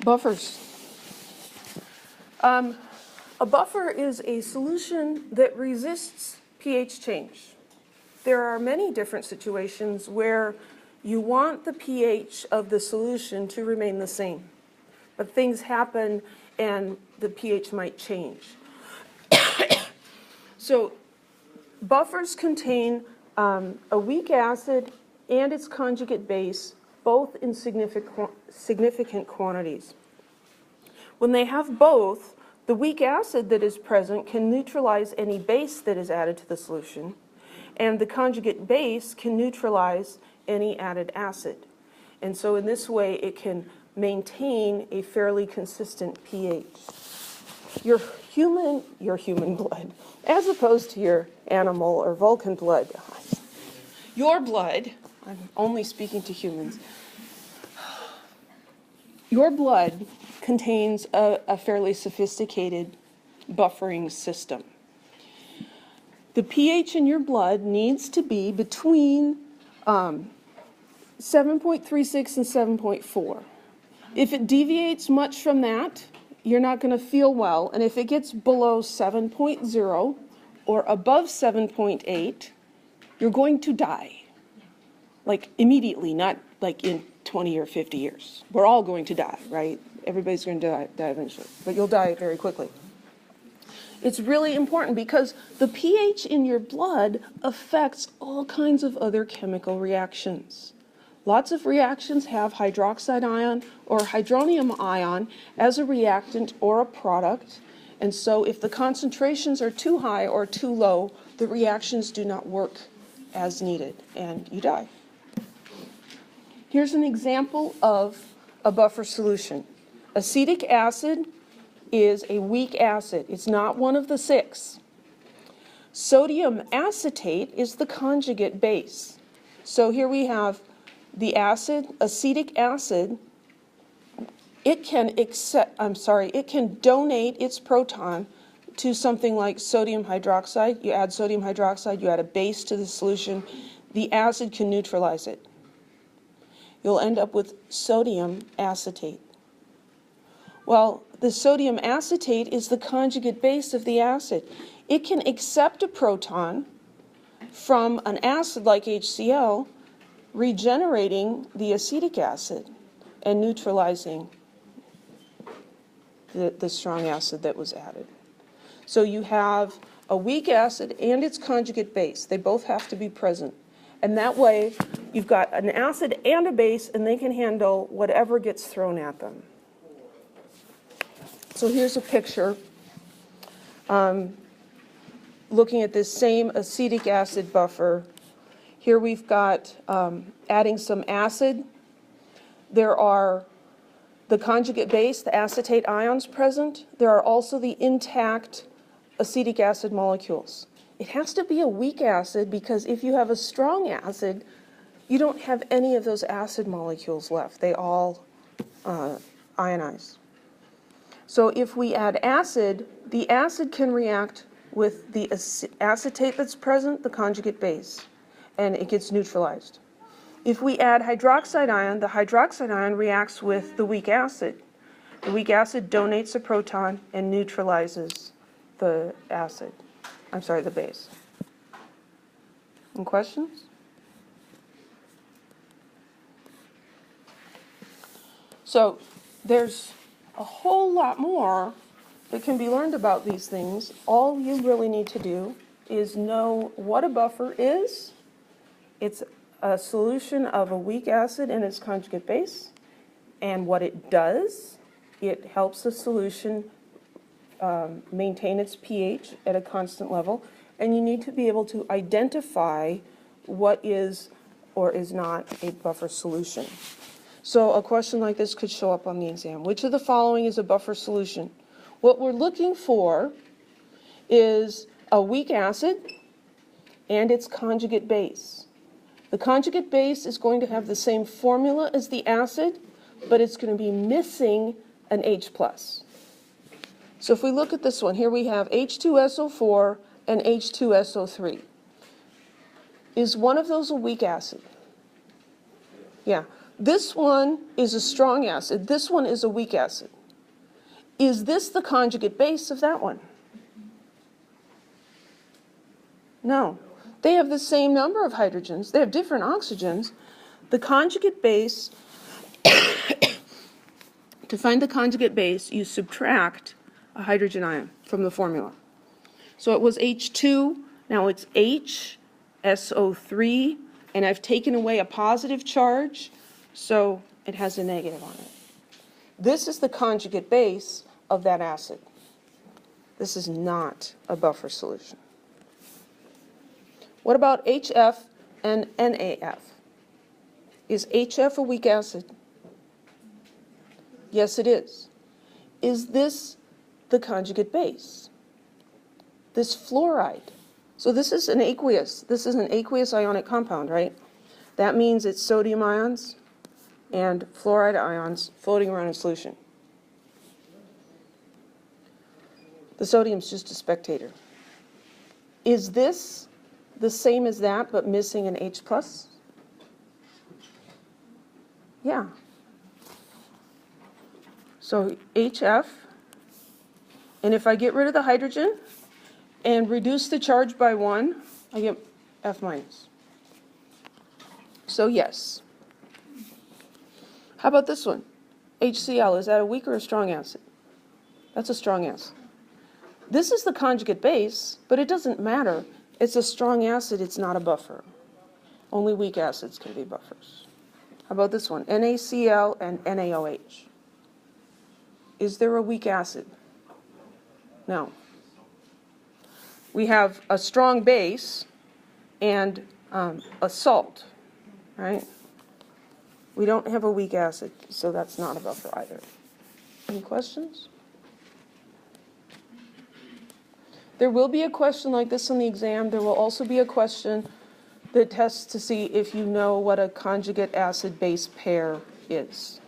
Buffers. A buffer is a solution that resists pH change. There are many different situations where you want the pH of the solution to remain the same, but things happen and the pH might change. So buffers contain a weak acid and its conjugate base, both in significant quantities. When they have both, the weak acid that is present can neutralize any base that is added to the solution, and the conjugate base can neutralize any added acid. And so in this way, it can maintain a fairly consistent pH. Your human blood, as opposed to your animal or Vulcan blood, your blood, I'm only speaking to humans, your blood contains a fairly sophisticated buffering system. The pH in your blood needs to be between 7.36 and 7.4. If it deviates much from that, you're not going to feel well. And if it gets below 7.0 or above 7.8, you're going to die. Like immediately, not like in 20 or 50 years. We're all going to die, right? Everybody's going to die eventually, but you'll die very quickly. It's really important because the pH in your blood affects all kinds of other chemical reactions. Lots of reactions have hydroxide ion or hydronium ion as a reactant or a product, and so if the concentrations are too high or too low, the reactions do not work as needed, and you die. Here's an example of a buffer solution. Acetic acid is a weak acid. It's not one of the six. Sodium acetate is the conjugate base. So here we have the acid, acetic acid. It can donate its proton to something like sodium hydroxide. You add sodium hydroxide, you add a base to the solution. The acid can neutralize it. You'll end up with sodium acetate. Well, the sodium acetate is the conjugate base of the acid. It can accept a proton from an acid like HCl, regenerating the acetic acid and neutralizing the strong acid that was added. So you have a weak acid and its conjugate base. They both have to be present. And that way, you've got an acid and a base, and they can handle whatever gets thrown at them. So here's a picture looking at this same acetic acid buffer. Here we've got adding some acid. There are the conjugate base, the acetate ions present. There are also the intact acetic acid molecules. It has to be a weak acid because if you have a strong acid, you don't have any of those acid molecules left. They all ionize. So if we add acid, the acid can react with the acetate that's present, the conjugate base, and it gets neutralized. If we add hydroxide ion, the hydroxide ion reacts with the weak acid. The weak acid donates a proton and neutralizes the base. Any questions? So there's a whole lot more that can be learned about these things. All you really need to do is know what a buffer is. It's a solution of a weak acid and its conjugate base. And what it does, it helps a solution maintain its pH at a constant level. And you need to be able to identify what is or is not a buffer solution. So a question like this could show up on the exam. Which of the following is a buffer solution? What we're looking for is a weak acid and its conjugate base. The conjugate base is going to have the same formula as the acid, but it's going to be missing an H+. So if we look at this one, here we have H2SO4 and H2SO3. Is one of those a weak acid? Yeah. This one is a strong acid. This one is a weak acid. Is this the conjugate base of that one? No. They have the same number of hydrogens. They have different oxygens. The conjugate base, to find the conjugate base, you subtract a hydrogen ion from the formula. So it was H2, now it's HSO3, and I've taken away a positive charge, so it has a negative on it. This is the conjugate base of that acid. This is not a buffer solution. What about HF and NAF? Is HF a weak acid? Yes, it is. Is this the conjugate base? This fluoride. So this is an aqueous. This is an aqueous ionic compound, right? That means it's sodium ions and fluoride ions floating around in solution. The sodium's just a spectator. Is this the same as that, but missing an H+? Yeah. So HF, and if I get rid of the hydrogen and reduce the charge by 1, I get F-. So yes. How about this one? HCl, is that a weak or a strong acid? That's a strong acid. This is the conjugate base, but it doesn't matter. It's a strong acid, it's not a buffer. Only weak acids can be buffers. How about this one? NaCl and NaOH. Is there a weak acid? No. We have a strong base and a salt, right? We don't have a weak acid, so that's not a buffer either. Any questions? There will be a question like this on the exam. There will also be a question that tests to see if you know what a conjugate acid-base pair is.